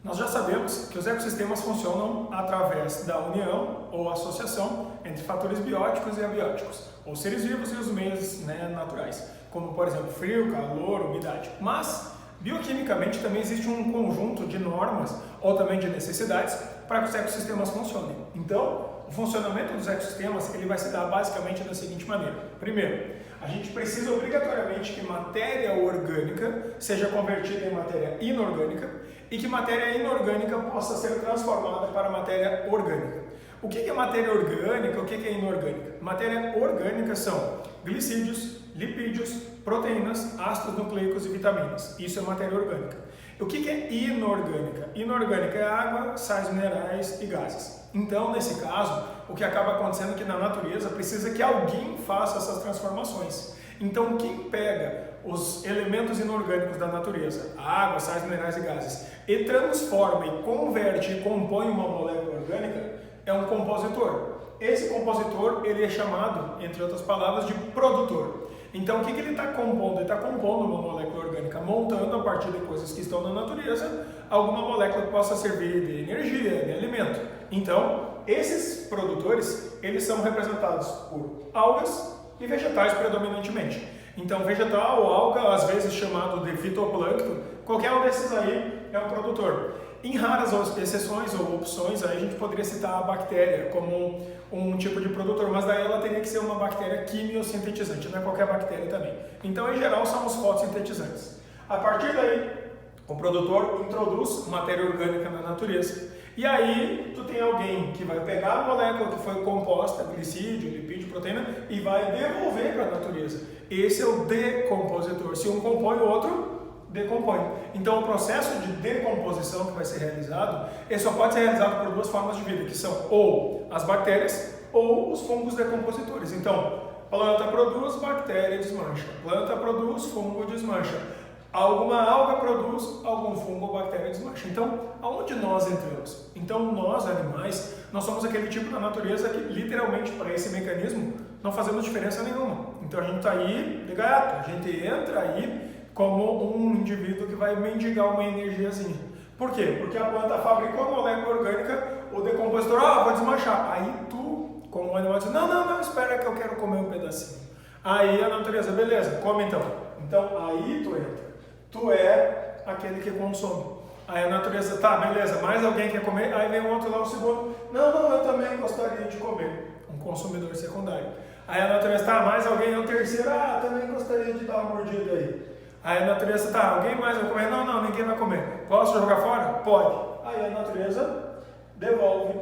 Nós já sabemos que os ecossistemas funcionam através da união ou associação entre fatores bióticos e abióticos, ou seres vivos e os meios naturais, como por exemplo frio, calor, umidade. Mas, bioquimicamente, também existe um conjunto de normas ou também de necessidades para que os ecossistemas funcionem. Então, o funcionamento dos ecossistemas ele vai se dar basicamente da seguinte maneira. Primeiro, a gente precisa obrigatoriamente que matéria orgânica seja convertida em matéria inorgânica e que matéria inorgânica possa ser transformada para matéria orgânica. O que é matéria orgânica? O que é inorgânica? Matéria orgânica são glicídios, lipídios, proteínas, ácidos nucleicos e vitaminas. Isso é matéria orgânica. O que é inorgânica? Inorgânica é água, sais minerais e gases. Então, nesse caso, o que acaba acontecendo é que na natureza precisa que alguém faça essas transformações. Então, quem pega os elementos inorgânicos da natureza, água, sais minerais e gases, e transforma e converte e compõe uma molécula orgânica, é um compositor. Esse compositor ele é chamado, entre outras palavras, de produtor. Então, o que ele está compondo? Ele está compondo uma molécula orgânica, montando a partir de coisas que estão na natureza, alguma molécula que possa servir de energia, de alimento. Então, esses produtores, eles são representados por algas e vegetais predominantemente. Então, vegetal ou alga, às vezes chamado de fitoplâncton, qualquer um desses aí é um produtor. Em raras exceções ou opções, aí a gente poderia citar a bactéria como um tipo de produtor, mas daí ela teria que ser uma bactéria quimiosintetizante, não é qualquer bactéria também. Então, em geral, são os fotossintetizantes. A partir daí, o produtor introduz matéria orgânica na natureza. E aí, tu tem alguém que vai pegar a molécula que foi composta, glicídio, lipídio, proteína, e vai devolver para a natureza. Esse é o decompositor. Se um compõe, o outro decompõe. Então, o processo de decomposição que vai ser realizado, ele só pode ser realizado por duas formas de vida, que são ou as bactérias ou os fungos decompositores. Então, planta produz, bactéria desmancha. Planta produz, fungo desmancha. Alguma alga produz, algum fungo ou bactéria desmancha. Então, aonde nós entramos? Então, nós, animais, nós somos aquele tipo da natureza que, literalmente, para esse mecanismo, não fazemos diferença nenhuma. Então, a gente está aí de gaiato, a gente entra aí como um indivíduo que vai mendigar uma energiazinha. Por quê? Porque a planta fabricou a molécula orgânica, o decompositor, vou desmanchar. Aí tu, como animal, diz, não, espera que eu quero comer um pedacinho. Aí a natureza, beleza, come então. Então, aí tu entra. Tu é aquele que consome. Aí a natureza, tá, beleza, mais alguém quer comer? Aí vem um outro lá, o segundo, não, eu também gostaria de comer. Um consumidor secundário. Aí a natureza, tá, mais alguém? O terceiro, também gostaria de dar uma mordida aí. Aí a natureza, tá, alguém mais vai comer? Não, ninguém vai comer. Posso jogar fora? Pode. Aí a natureza devolve,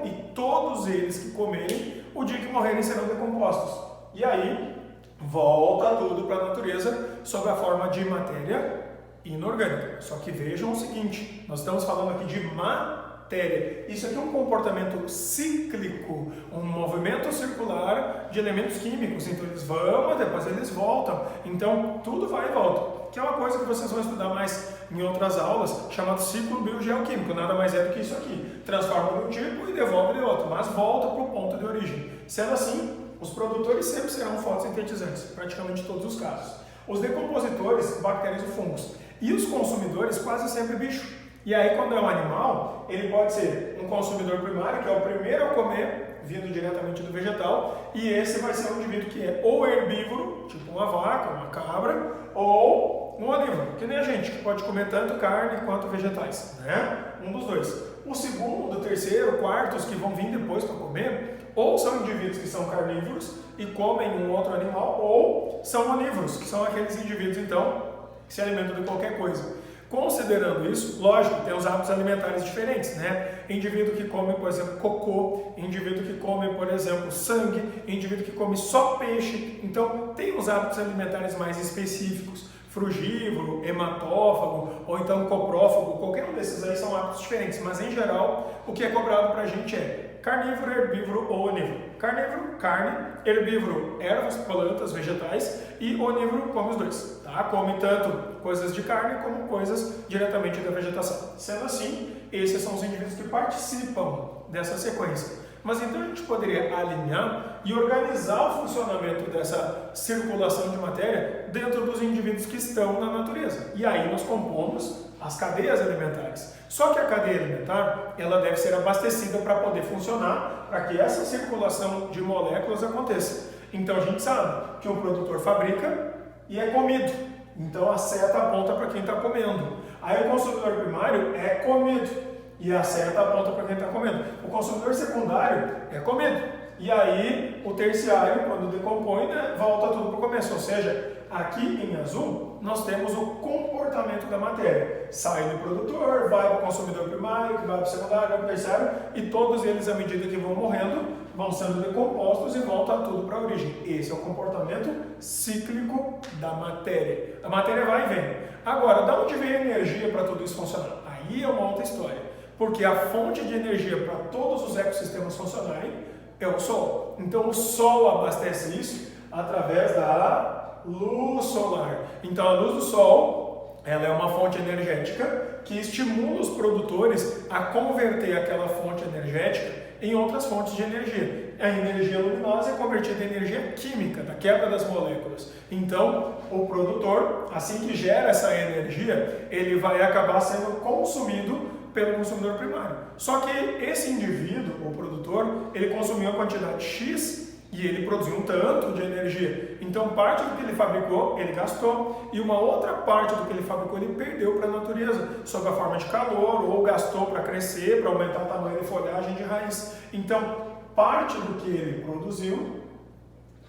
e todos eles que comerem, o dia que morrerem serão decompostos. E aí, volta tudo para a natureza sob a forma de matéria inorgânica. Só que vejam o seguinte, nós estamos falando aqui de matéria. Isso aqui é um comportamento cíclico, um movimento circular de elementos químicos. Então eles vão, depois eles voltam. Então tudo vai e volta. Que é uma coisa que vocês vão estudar mais em outras aulas, chamado ciclo biogeoquímico. Nada mais é do que isso aqui. Transforma de um tipo e devolve de outro, mas volta para o ponto de origem. Sendo assim, os produtores sempre serão fotossintetizantes, praticamente em todos os casos. Os decompositores, bactérias e fungos. E os consumidores, quase sempre bicho. E aí, quando é um animal, ele pode ser um consumidor primário, que é o primeiro a comer, vindo diretamente do vegetal, e esse vai ser um indivíduo que é ou herbívoro, tipo uma vaca, uma cabra, ou um onívoro, que nem a gente, que pode comer tanto carne quanto vegetais, né? Um dos dois. O segundo, o terceiro, o quarto, os que vão vir depois para comer, ou são indivíduos que são carnívoros e comem um outro animal, ou são onívoros, que são aqueles indivíduos, então, que se alimentam de qualquer coisa. Considerando isso, lógico, tem os hábitos alimentares diferentes, né? Indivíduo que come, por exemplo, cocô, indivíduo que come, por exemplo, sangue, indivíduo que come só peixe. Então, tem os hábitos alimentares mais específicos, frugívoro, hematófago, ou então coprófago, qualquer um desses aí são hábitos diferentes, mas em geral, o que é cobrado pra gente é carnívoro, herbívoro ou onívoro. Carnívoro, carne, herbívoro, ervas, plantas, vegetais, e onívoro come os dois, tá? Come tanto coisas de carne como coisas diretamente da vegetação. Sendo assim, esses são os indivíduos que participam dessa sequência. Mas então a gente poderia alinhar e organizar o funcionamento dessa circulação de matéria dentro dos indivíduos que estão na natureza. E aí nós compomos as cadeias alimentares. Só que a cadeia alimentar, ela deve ser abastecida para poder funcionar, para que essa circulação de moléculas aconteça. Então a gente sabe que o produtor fabrica e é comido. Então a seta aponta para quem está comendo. Aí o consumidor primário é comido e a seta aponta para quem está comendo. O consumidor secundário é comido. E aí o terciário, quando decompõe, né, volta tudo para o começo. Ou seja, aqui em azul nós temos o comportamento da matéria. Sai do produtor, vai para o consumidor primário, que vai para o secundário, vai para o terciário, e todos eles, à medida que vão morrendo, vão sendo decompostos e volta tudo para a origem. Esse é o comportamento cíclico da matéria. A matéria vai e vem. Agora, de onde vem a energia para tudo isso funcionar? Aí é uma outra história. Porque a fonte de energia para todos os ecossistemas funcionarem é o Sol. Então, o Sol abastece isso através da luz solar. Então, a luz do Sol, ela é uma fonte energética que estimula os produtores a converter aquela fonte energética em outras fontes de energia. A energia luminosa é convertida em energia química, da quebra das moléculas. Então, o produtor, assim que gera essa energia, ele vai acabar sendo consumido pelo consumidor primário. Só que esse indivíduo, o produtor, ele consumiu a quantidade X e ele produziu um tanto de energia. Então, parte do que ele fabricou, ele gastou, e uma outra parte do que ele fabricou, ele perdeu para a natureza, sob a forma de calor, ou gastou para crescer, para aumentar o tamanho de folhagem de raiz. Então, parte do que ele produziu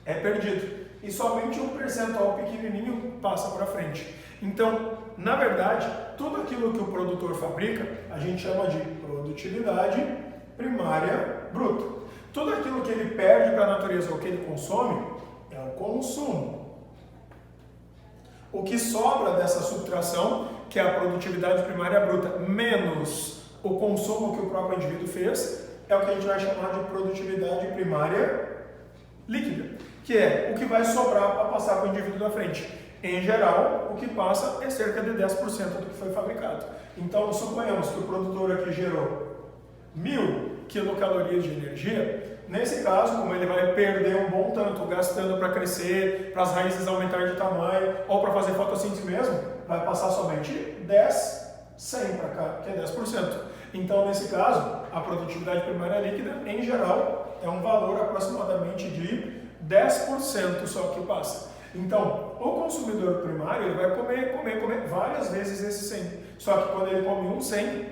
é perdido, e somente um percentual pequenininho passa para frente. Então, na verdade, tudo aquilo que o produtor fabrica, a gente chama de produtividade primária bruta. Tudo aquilo que ele perde para a natureza ou que ele consome é o consumo. O que sobra dessa subtração, que é a produtividade primária bruta, menos o consumo que o próprio indivíduo fez, é o que a gente vai chamar de produtividade primária líquida, que é o que vai sobrar para passar para o indivíduo da frente. Em geral, o que passa é cerca de 10% do que foi fabricado. Então, suponhamos que o produtor aqui gerou 1000 quilocalorias de energia. Nesse caso, como ele vai perder um bom tanto gastando para crescer, para as raízes aumentarem de tamanho, ou para fazer fotossíntese mesmo, vai passar somente 100 para cá, que é 10%. Então, nesse caso, a produtividade primária líquida, em geral, é um valor aproximadamente de 10% só que passa. Então, o consumidor primário, ele vai comer várias vezes esse 100. Só que quando ele come um 100,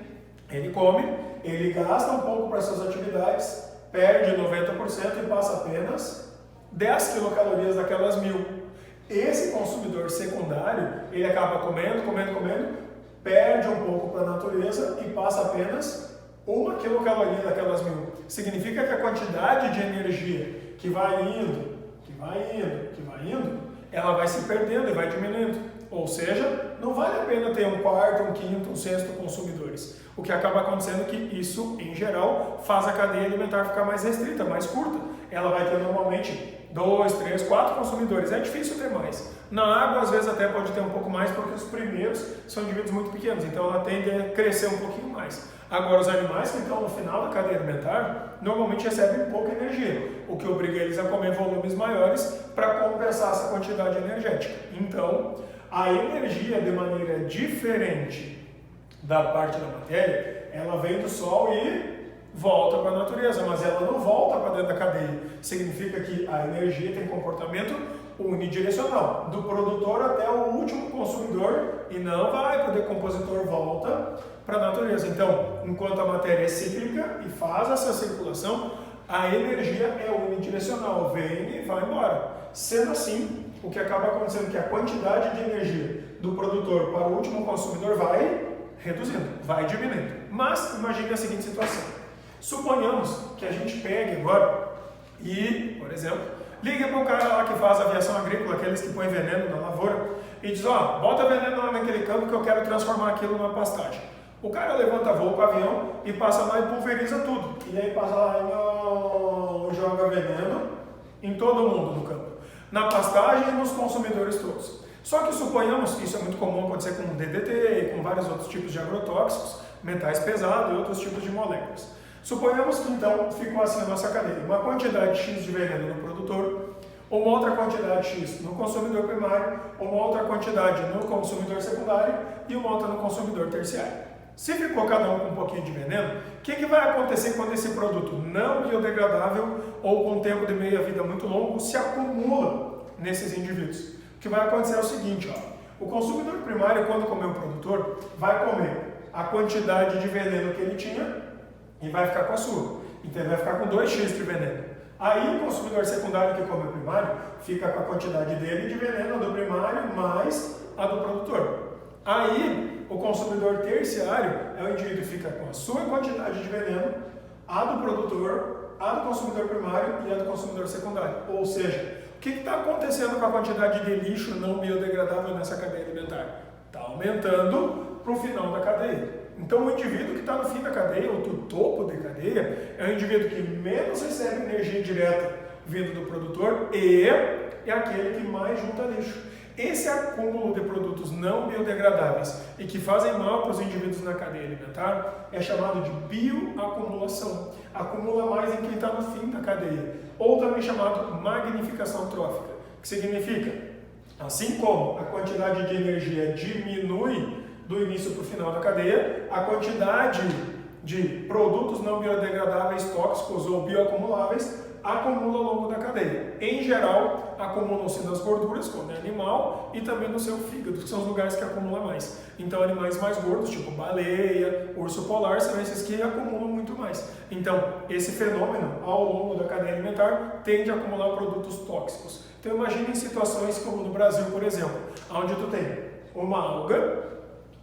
ele come, ele gasta um pouco para essas atividades, perde 90% e passa apenas 10 quilocalorias daquelas 1000. Esse consumidor secundário, ele acaba comendo, perde um pouco para a natureza e passa apenas 1 quilocaloria daquelas 1000. Significa que a quantidade de energia que vai indo, ela vai se perdendo e vai diminuindo. Ou seja, não vale a pena ter um quarto, um quinto, um sexto consumidores. O que acaba acontecendo é que isso, em geral, faz a cadeia alimentar ficar mais restrita, mais curta. Ela vai ter normalmente 2, 3, 4 consumidores. É difícil ter mais. Na água, às vezes, até pode ter um pouco mais, porque os primeiros são indivíduos muito pequenos. Então, ela tende a crescer um pouquinho mais. Agora, os animais que estão no final da cadeia alimentar, normalmente recebem pouca energia, o que obriga eles a comer volumes maiores para compensar essa quantidade energética. Então, a energia, de maneira diferente da parte da matéria, ela vem do Sol e volta para a natureza, mas ela não volta para dentro da cadeia. Significa que a energia tem comportamento unidirecional, do produtor até o último consumidor, e não vai para o decompositor, volta para a natureza. Então, enquanto a matéria é cíclica e faz essa circulação, a energia é unidirecional, vem e vai embora. Sendo assim, o que acaba acontecendo é que a quantidade de energia do produtor para o último consumidor vai reduzindo, vai diminuindo. Mas imagine a seguinte situação. Suponhamos que a gente pegue agora e, por exemplo, liga para o cara lá que faz aviação agrícola, aqueles que põem veneno na lavoura, e diz, ó, bota veneno lá naquele campo que eu quero transformar aquilo numa pastagem. O cara levanta voo com o avião e passa lá e pulveriza tudo. E aí passa lá e joga veneno em todo mundo do campo. Na pastagem e nos consumidores todos. Só que suponhamos que isso é muito comum acontecer com DDT e com vários outros tipos de agrotóxicos, metais pesados e outros tipos de moléculas. Suponhamos que então ficou assim a nossa cadeia, uma quantidade X de veneno no produtor, uma outra quantidade X no consumidor primário, uma outra quantidade no consumidor secundário e uma outra no consumidor terciário. Se ficou cada um com um pouquinho de veneno, o que vai acontecer quando esse produto não biodegradável ou com tempo de meia-vida muito longo se acumula nesses indivíduos? O que vai acontecer é o seguinte, ó, o consumidor primário, quando comer o produtor, vai comer a quantidade de veneno que ele tinha e vai ficar com a sua. Então ele vai ficar com 2x de veneno. Aí o consumidor secundário que come o primário fica com a quantidade dele de veneno do primário mais a do produtor. Aí o consumidor terciário é o indivíduo que fica com a sua quantidade de veneno, a do produtor, a do consumidor primário e a do consumidor secundário. Ou seja, o que está acontecendo com a quantidade de lixo não biodegradável nessa cadeia alimentar? Está aumentando para o final da cadeia. Então, o indivíduo que está no fim da cadeia, ou do topo da cadeia, é o indivíduo que menos recebe energia direta vindo do produtor e é aquele que mais junta lixo. Esse acúmulo de produtos não biodegradáveis e que fazem mal para os indivíduos na cadeia alimentar é chamado de bioacumulação. Acumula mais em quem está no fim da cadeia. Ou também chamado magnificação trófica, que significa, assim como a quantidade de energia diminui do início para o final da cadeia, a quantidade de produtos não biodegradáveis, tóxicos ou bioacumuláveis acumula ao longo da cadeia. Em geral, acumulam-se nas gorduras, quando é animal, e também no seu fígado, que são os lugares que acumulam mais. Então, animais mais gordos, tipo baleia, urso polar, são esses que acumulam muito mais. Então, esse fenômeno, ao longo da cadeia alimentar, tende a acumular produtos tóxicos. Então, imagine em situações como no Brasil, por exemplo, onde tu tem uma alga,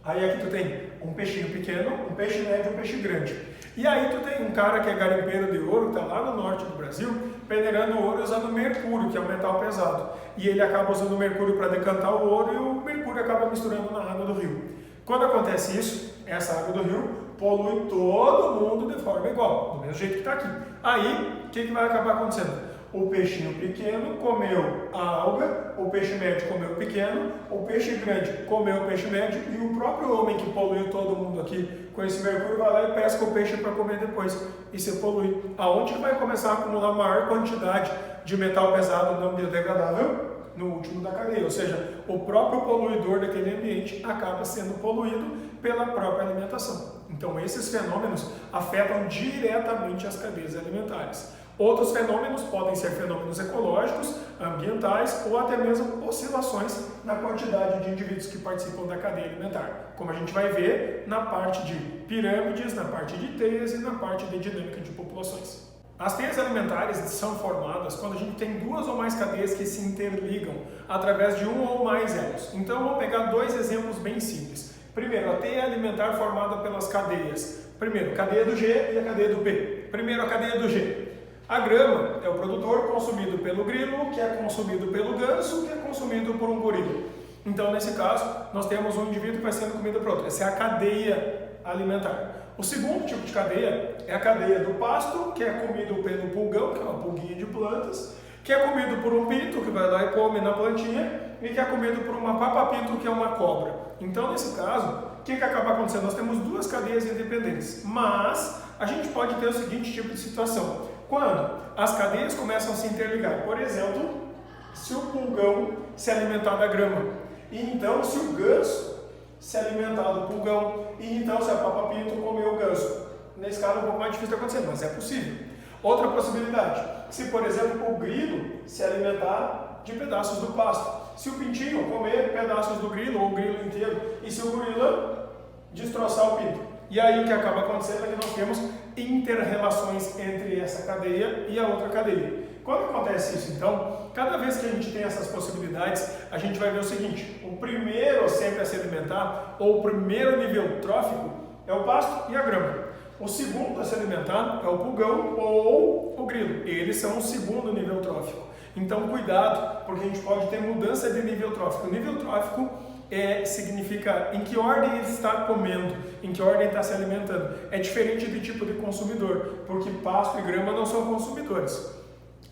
aí aqui tu tem um peixinho pequeno, um peixe médio e um peixe grande. E aí tu tem um cara que é garimpeiro de ouro, que está lá no norte do Brasil, peneirando ouro usando mercúrio, que é um metal pesado. E ele acaba usando o mercúrio para decantar o ouro e o mercúrio acaba misturando na água do rio. Quando acontece isso, essa água do rio polui todo mundo de forma igual, do mesmo jeito que está aqui. Aí, o que vai acabar acontecendo? O peixinho pequeno comeu a alga, o peixe médio comeu o pequeno, o peixe grande comeu o peixe médio e o próprio homem que poluiu todo mundo aqui com esse mercúrio vai lá e pesca o peixe para comer depois e se polui. Aonde que vai começar a acumular maior quantidade de metal pesado não biodegradável? No último da cadeia, ou seja, o próprio poluidor daquele ambiente acaba sendo poluído pela própria alimentação. Então esses fenômenos afetam diretamente as cadeias alimentares. Outros fenômenos podem ser fenômenos ecológicos, ambientais ou até mesmo oscilações na quantidade de indivíduos que participam da cadeia alimentar, como a gente vai ver na parte de pirâmides, na parte de teias e na parte de dinâmica de populações. As teias alimentares são formadas quando a gente tem duas ou mais cadeias que se interligam através de um ou mais elos. Então vamos pegar dois exemplos bem simples. Primeiro, a teia alimentar formada pelas cadeias. Primeiro, cadeia do G e a cadeia do B. Primeiro, a cadeia do G. A grama é o produtor consumido pelo grilo, que é consumido pelo ganso, que é consumido por um gorila. Então, nesse caso, nós temos um indivíduo que vai sendo comida por outro. Essa é a cadeia alimentar. O segundo tipo de cadeia é a cadeia do pasto, que é comido pelo pulgão, que é uma pulguinha de plantas, que é comido por um pinto, que vai lá e come na plantinha, e que é comido por uma papapinto, que é uma cobra. Então, nesse caso, o que acaba acontecendo? Nós temos duas cadeias independentes, mas a gente pode ter o seguinte tipo de situação. Quando as cadeias começam a se interligar, por exemplo, se o pulgão se alimentar da grama, e então se o ganso se alimentar do pulgão, e então se a papapinto comer o ganso. Nesse caso é um pouco mais difícil de acontecer, mas é possível. Outra possibilidade, se por exemplo o grilo se alimentar de pedaços do pasto, se o pintinho comer pedaços do grilo ou o grilo inteiro, e se o gorila destroçar o pinto. E aí o que acaba acontecendo é que nós temos inter-relações entre essa cadeia e a outra cadeia. Quando acontece isso, então, cada vez que a gente tem essas possibilidades, a gente vai ver o seguinte: o primeiro sempre a se alimentar, ou o primeiro nível trófico, é o pasto e a grama. O segundo a se alimentar é o pulgão ou o grilo. Eles são o segundo nível trófico. Então, cuidado, porque a gente pode ter mudança de nível trófico. O nível trófico significa em que ordem ele está comendo, em que ordem está se alimentando. É diferente do tipo de consumidor, porque pasto e grama não são consumidores,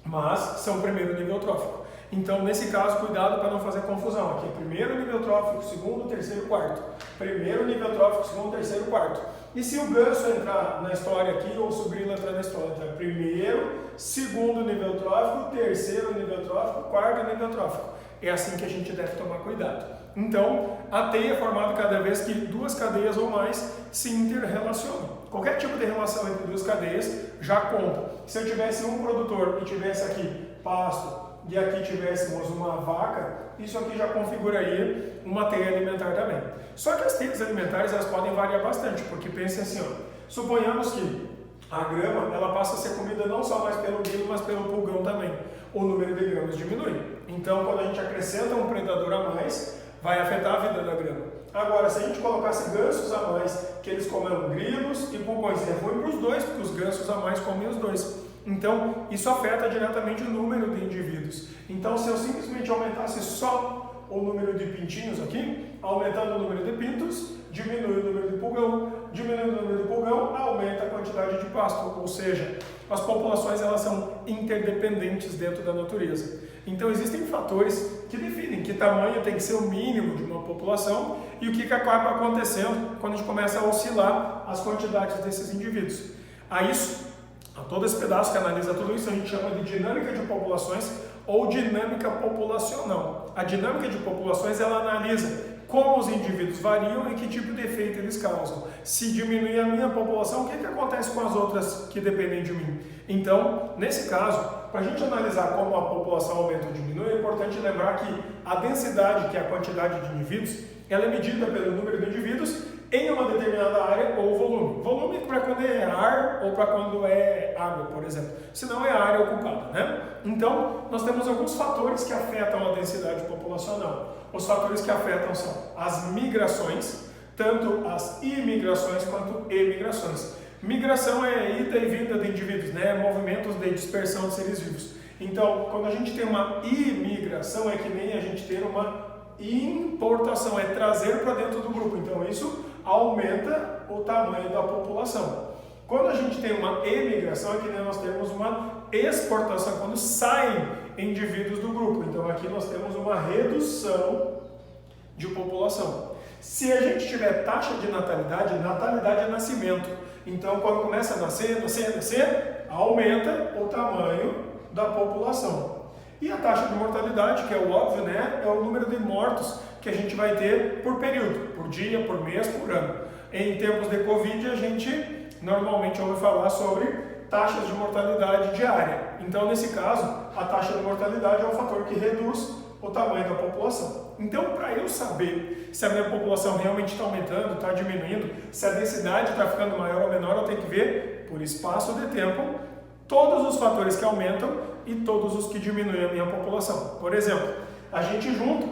mas são o primeiro nível trófico. Então, nesse caso, cuidado para não fazer confusão. Aqui, primeiro nível trófico, segundo, terceiro, quarto. Primeiro nível trófico, segundo, terceiro, quarto. E se o ganso entrar na história aqui, ou se o grilo entrar na história, então é primeiro, segundo nível trófico, terceiro nível trófico, quarto nível trófico. É assim que a gente deve tomar cuidado. Então, a teia é formada cada vez que duas cadeias ou mais se interrelacionam. Qualquer tipo de relação entre duas cadeias já conta. Se eu tivesse um produtor e tivesse aqui pasto e aqui tivéssemos uma vaca, isso aqui já configuraria uma teia alimentar também. Só que as teias alimentares elas podem variar bastante, porque pense assim, ó, suponhamos que a grama ela passa a ser comida não só mais pelo grilo, mas pelo pulgão também. O número de gramas diminui. Então, quando a gente acrescenta um predador a mais, vai afetar a vida da grama. Agora, se a gente colocasse gansos a mais, que eles comam grilos e pulgões, é ruim para os dois, porque os gansos a mais comem os dois. Então, isso afeta diretamente o número de indivíduos. Então, se eu simplesmente aumentasse só o número de pintinhos aqui, aumentando o número de pintos, diminui o número de pulgão, diminui o número de pulgão, aumenta a quantidade de pasto, ou seja, as populações elas são interdependentes dentro da natureza. Então existem fatores que definem que tamanho tem que ser o mínimo de uma população e o que acaba acontecendo quando a gente começa a oscilar as quantidades desses indivíduos. A todo esse pedaço que analisa tudo isso a gente chama de dinâmica de populações ou dinâmica populacional. A dinâmica de populações ela analisa como os indivíduos variam e que tipo de efeito eles causam. Se diminuir a minha população, o que acontece com as outras que dependem de mim? Então, nesse caso, para a gente analisar como a população aumenta ou diminui, é importante lembrar que a densidade, que é a quantidade de indivíduos, ela é medida pelo número de indivíduos em uma determinada área ou volume. Volume para quando é ar ou para quando é água, por exemplo. Se não é a área ocupada, né? Então, nós temos alguns fatores que afetam a densidade populacional. Os fatores que afetam são as migrações, tanto as imigrações quanto emigrações. Migração é ida e vinda de indivíduos, né? Movimentos de dispersão de seres vivos. Então, quando a gente tem uma imigração, é que nem a gente ter uma importação, é trazer para dentro do grupo. Então, isso aumenta o tamanho da população. Quando a gente tem uma emigração, é que nem nós temos uma exportação, quando saem indivíduos do grupo. Então, aqui nós temos uma redução de população. Se a gente tiver taxa de natalidade, natalidade é nascimento. Então, quando começa a nascer, aumenta o tamanho da população. E a taxa de mortalidade, que é o óbvio, né, é o número de mortos que a gente vai ter por período, por dia, por mês, por ano. Em tempos de Covid, a gente normalmente ouve falar sobre taxas de mortalidade diária. Então, nesse caso, a taxa de mortalidade é um fator que reduz o tamanho da população. Então, para eu saber se a minha população realmente está aumentando, está diminuindo, se a densidade está ficando maior ou menor, eu tenho que ver, por espaço de tempo, todos os fatores que aumentam e todos os que diminuem a minha população. Por exemplo, a gente junta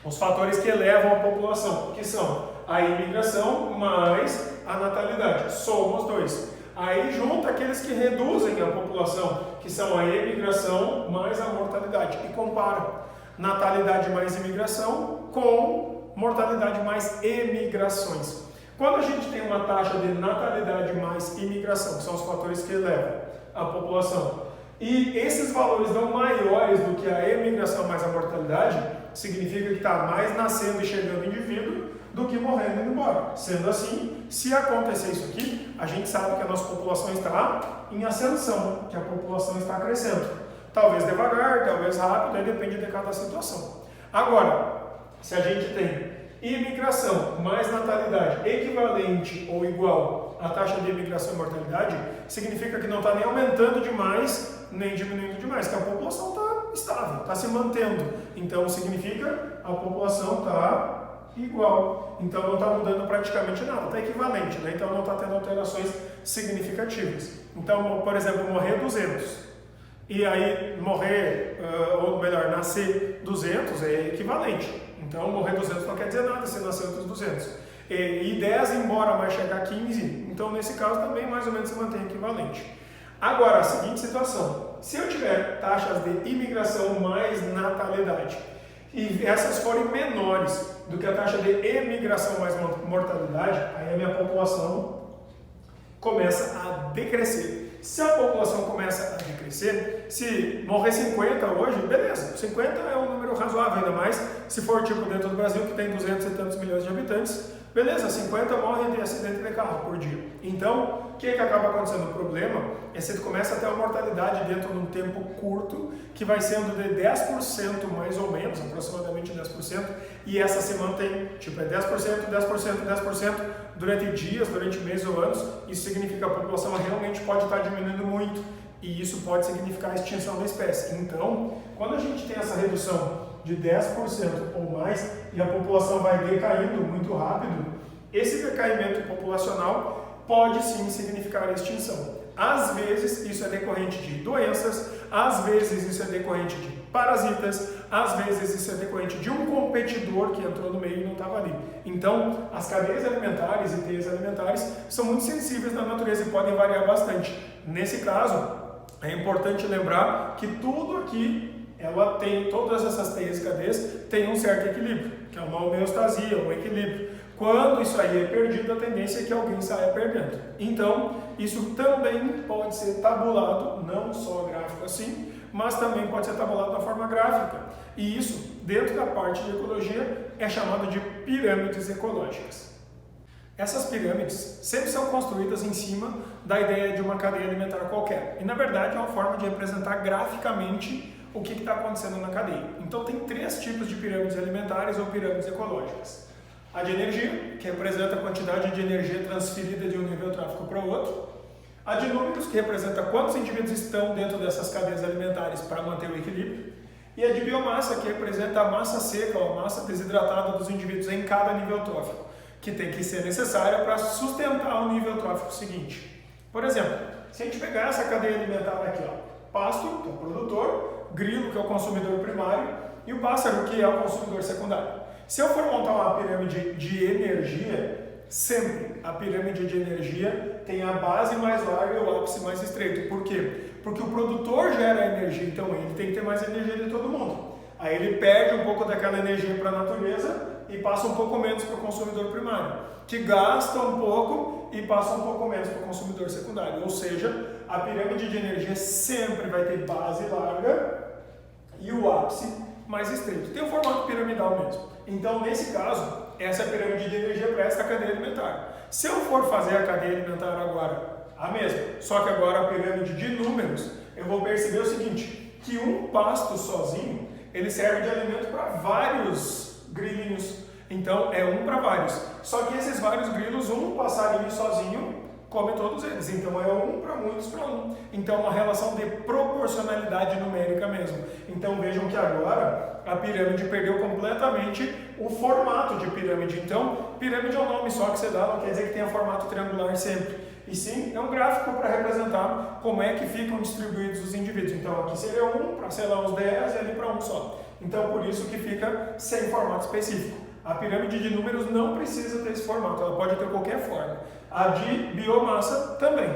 os fatores que elevam a população, que são a imigração mais a natalidade. Somos dois. Aí junta aqueles que reduzem a população, que são a imigração mais a mortalidade. E compara natalidade mais imigração com mortalidade mais emigrações. Quando a gente tem uma taxa de natalidade mais imigração, que são os fatores que elevam a população, e esses valores não maiores do que a emigração mais a mortalidade, significa que está mais nascendo e chegando indivíduo do que morrendo e indo embora. Sendo assim, se acontecer isso aqui, a gente sabe que a nossa população está em ascensão, que a população está crescendo. Talvez devagar, talvez rápido, aí depende de cada situação. Agora, se a gente tem imigração mais natalidade equivalente ou igual à taxa de imigração e mortalidade, significa que não está nem aumentando demais, nem diminuindo demais, que a população está estável, está se mantendo. Então, significa a população está igual. Então, não está mudando praticamente nada, está equivalente, né? Então, não está tendo alterações significativas. Então, por exemplo, morrer 200. E aí morrer, ou melhor, nascer 200 é equivalente. Então morrer 200 não quer dizer nada se nascer outros 200. E 10 embora mais chegar a 15, então nesse caso também mais ou menos se mantém equivalente. Agora, a seguinte situação, se eu tiver taxas de imigração mais natalidade, e essas forem menores do que a taxa de emigração mais mortalidade, aí a minha população começa a decrescer. se a população começa a decrescer, se morrer 50 hoje, beleza, 50 é um número razoável, ainda mais se for tipo dentro do Brasil, que tem 200 e tantos milhões de habitantes, beleza, 50 morrem de acidente de carro por dia. Então, o que acaba acontecendo? O problema é se começa a ter uma mortalidade dentro de um tempo curto, que vai sendo de 10% mais ou menos, aproximadamente 10%, e essa se mantém, tipo, é 10%, 10%, 10%, durante dias, durante meses ou anos. Isso significa que a população realmente pode estar diminuindo muito, e isso pode significar a extinção da espécie. Então, quando a gente tem essa redução de 10% ou mais, e a população vai decaindo muito rápido, esse decaimento populacional pode sim significar a extinção. Às vezes isso é decorrente de doenças, às vezes isso é decorrente de parasitas, às vezes isso é decorrente de um competidor que entrou no meio e não estava ali. Então, as cadeias alimentares e teias alimentares são muito sensíveis na natureza e podem variar bastante. Nesse caso, é importante lembrar que tudo aqui, ela tem, todas essas teias e cadeias têm um certo equilíbrio, que é uma homeostasia, um equilíbrio. Quando isso aí é perdido, a tendência é que alguém saia perdendo. Então, isso também pode ser tabulado, não só gráfico assim, mas também pode ser tabulado na forma gráfica. E isso, dentro da parte de ecologia, é chamado de pirâmides ecológicas. Essas pirâmides sempre são construídas em cima da ideia de uma cadeia alimentar qualquer. E, na verdade, é uma forma de representar graficamente o que está acontecendo na cadeia. Então, tem 3 tipos de pirâmides alimentares ou pirâmides ecológicas. A de energia, que representa a quantidade de energia transferida de um nível trófico para o outro. A de números, que representa quantos indivíduos estão dentro dessas cadeias alimentares para manter o equilíbrio. E a de biomassa, que representa a massa seca ou a massa desidratada dos indivíduos em cada nível trófico, que tem que ser necessária para sustentar o nível trófico seguinte. Por exemplo, se a gente pegar essa cadeia alimentar aqui, ó, pasto, que é o produtor, grilo, que é o consumidor primário, e o pássaro, que é o consumidor secundário. Se eu for montar uma pirâmide de energia, sempre a pirâmide de energia tem a base mais larga e o ápice mais estreito. Por quê? Porque o produtor gera energia, então ele tem que ter mais energia de todo mundo. Aí ele perde um pouco daquela energia para a natureza e passa um pouco menos para o consumidor primário, que gasta um pouco e passa um pouco menos para o consumidor secundário. Ou seja, a pirâmide de energia sempre vai ter base larga e o ápice mais estreito. Tem o formato piramidal mesmo. Então, nesse caso, essa é a pirâmide de energia para essa cadeia alimentar. Se eu for fazer a cadeia alimentar agora, a mesma, só que agora a pirâmide de números, eu vou perceber o seguinte, que um pasto sozinho, ele serve de alimento para vários grilinhos. Então, é um para vários. Só que esses vários grilos, um passarinho sozinho come todos eles. Então, é um para muitos para um. Então, é uma relação de proporcionalidade numérica mesmo. Então, vejam que agora a pirâmide perdeu completamente o formato de pirâmide. Então, pirâmide é um nome só que você dá, não quer dizer que tenha formato triangular sempre. E sim, é um gráfico para representar como é que ficam distribuídos os indivíduos. Então, aqui seria um para, sei lá, uns 10 e ali para um só. Então, por isso que fica sem formato específico. A pirâmide de números não precisa ter esse formato, ela pode ter qualquer forma. A de biomassa também.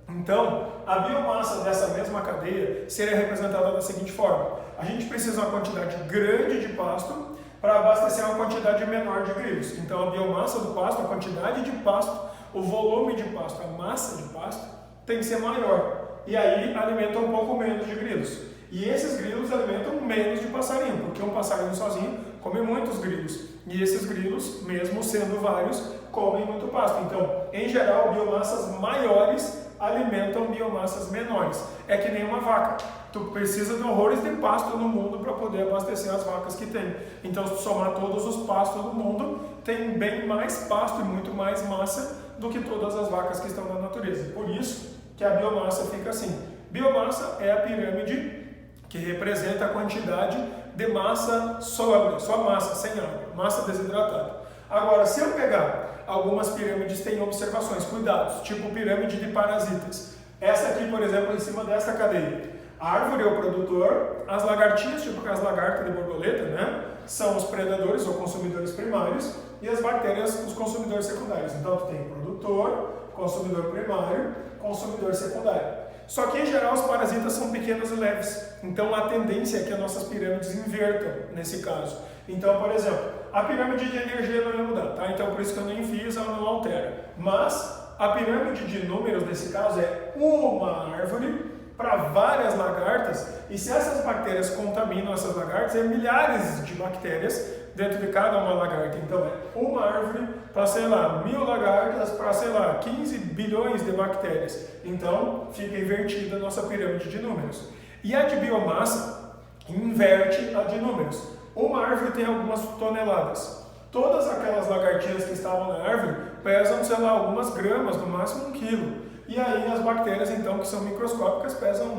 Então, a biomassa dessa mesma cadeia seria representada da seguinte forma. A gente precisa de uma quantidade grande de pasto para abastecer uma quantidade menor de grilos. Então, a biomassa do pasto, a quantidade de pasto, o volume de pasto, a massa de pasto, tem que ser maior. E aí alimenta um pouco menos de grilos. E esses grilos alimentam menos de passarinho, porque um passarinho sozinho come muitos grilos. E esses grilos, mesmo sendo vários, comem muito pasto. Então, em geral, biomassas maiores alimentam biomassas menores. É que nem uma vaca. Tu precisa de horrores de pasto no mundo para poder abastecer as vacas que tem. Então, se tu somar todos os pastos do mundo, tem bem mais pasto e muito mais massa do que todas as vacas que estão na natureza. Por isso que a biomassa fica assim. Biomassa é a pirâmide que representa a quantidade de massa sóbria, só massa, sem água, massa desidratada. Agora, se eu pegar algumas pirâmides, tem observações, cuidados, tipo pirâmide de parasitas. Essa aqui, por exemplo, em cima dessa cadeia. A árvore é o produtor, as lagartinhas, tipo as lagartas de borboleta, né, são os predadores ou consumidores primários, e as bactérias, os consumidores secundários. Então, tu tem produtor, consumidor primário, consumidor secundário. Só que, em geral, os parasitas são pequenos e leves. Então, a tendência é que as nossas pirâmides invertam nesse caso. Então, por exemplo, a pirâmide de energia não ia mudar, tá? Então, por isso que eu nem fiz, ela não altera. Mas A pirâmide de números, nesse caso, é uma árvore para várias lagartas, e se essas bactérias contaminam essas lagartas, é milhares de bactérias dentro de cada uma lagarta. Então é uma árvore para, sei lá, 1000 lagartas para, sei lá, 15 bilhões de bactérias. Então fica invertida a nossa pirâmide de números. E a de biomassa inverte a de números. Uma árvore tem algumas toneladas. Todas aquelas lagartinhas que estavam na árvore pesam, sei lá, algumas gramas, no máximo 1 quilo. E aí as bactérias, então, que são microscópicas, pesam,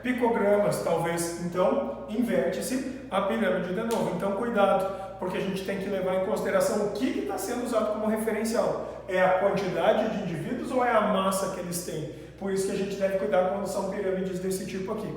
picogramas, talvez. Então, inverte-se a pirâmide de novo. Então, cuidado, porque a gente tem que levar em consideração o que está sendo usado como referencial. É a quantidade de indivíduos ou é a massa que eles têm? Por isso que a gente deve cuidar quando são pirâmides desse tipo aqui.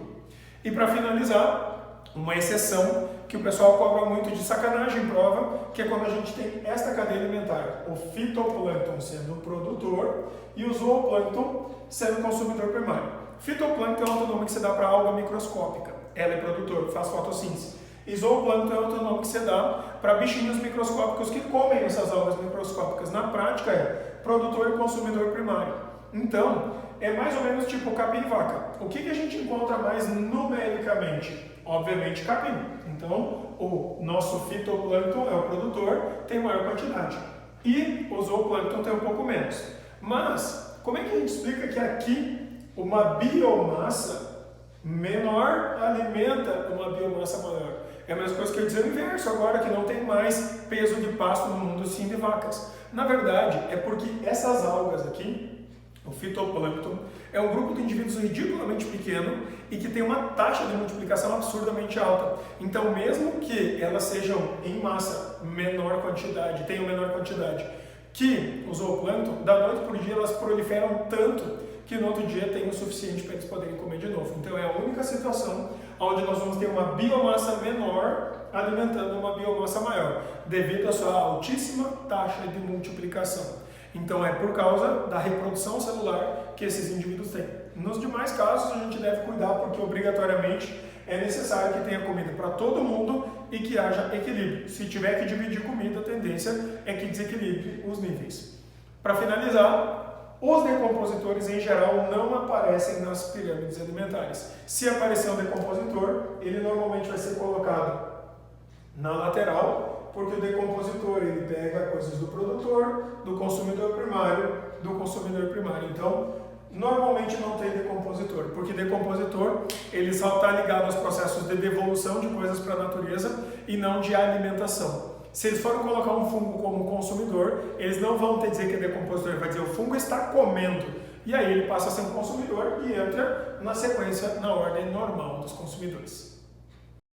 E para finalizar, uma exceção que o pessoal cobra muito de sacanagem em prova, que é quando a gente tem esta cadeia alimentar, o fitoplâncton sendo o produtor e o zooplâncton sendo o consumidor primário. Fitoplâncton é outro nome que se dá para alga microscópica, ela é produtor, faz fotossíntese. E zooplâncton é outro nome que se dá para bichinhos microscópicos que comem essas algas microscópicas. Na prática é produtor e consumidor primário. Então, é mais ou menos tipo capim e vaca. O que a gente encontra mais numericamente? Obviamente capim. Então, o nosso fitoplâncton é o produtor, tem maior quantidade. E o zooplâncton tem um pouco menos. Mas, como é que a gente explica que aqui uma biomassa menor alimenta uma biomassa maior? É a mesma coisa que eu dizer o inverso agora, que não tem mais peso de pasto no mundo, sim de vacas. Na verdade, é porque essas algas aqui, o fitoplâncton, é um grupo de indivíduos ridiculamente pequeno e que tem uma taxa de multiplicação absurdamente alta. Então, mesmo que elas sejam em massa menor quantidade, tenham menor quantidade que o zooplâncton, da noite por dia elas proliferam tanto que no outro dia tem o suficiente para eles poderem comer de novo. Então, é a única situação onde nós vamos ter uma biomassa menor alimentando uma biomassa maior, devido à sua altíssima taxa de multiplicação. Então é por causa da reprodução celular que esses indivíduos têm. Nos demais casos a gente deve cuidar porque obrigatoriamente é necessário que tenha comida para todo mundo e que haja equilíbrio. Se tiver que dividir comida, a tendência é que desequilibre os níveis. Para finalizar, os decompositores em geral não aparecem nas pirâmides alimentares. Se aparecer um decompositor, ele normalmente vai ser colocado na lateral, porque o decompositor ele pega coisas do produtor, do consumidor primário, Então, normalmente não tem decompositor, porque decompositor ele só está ligado aos processos de devolução de coisas para a natureza e não de alimentação. Se eles forem colocar um fungo como consumidor, eles não vão ter dizer que é decompositor, ele vai dizer o fungo está comendo. E aí ele passa a ser um consumidor e entra na sequência, na ordem normal dos consumidores.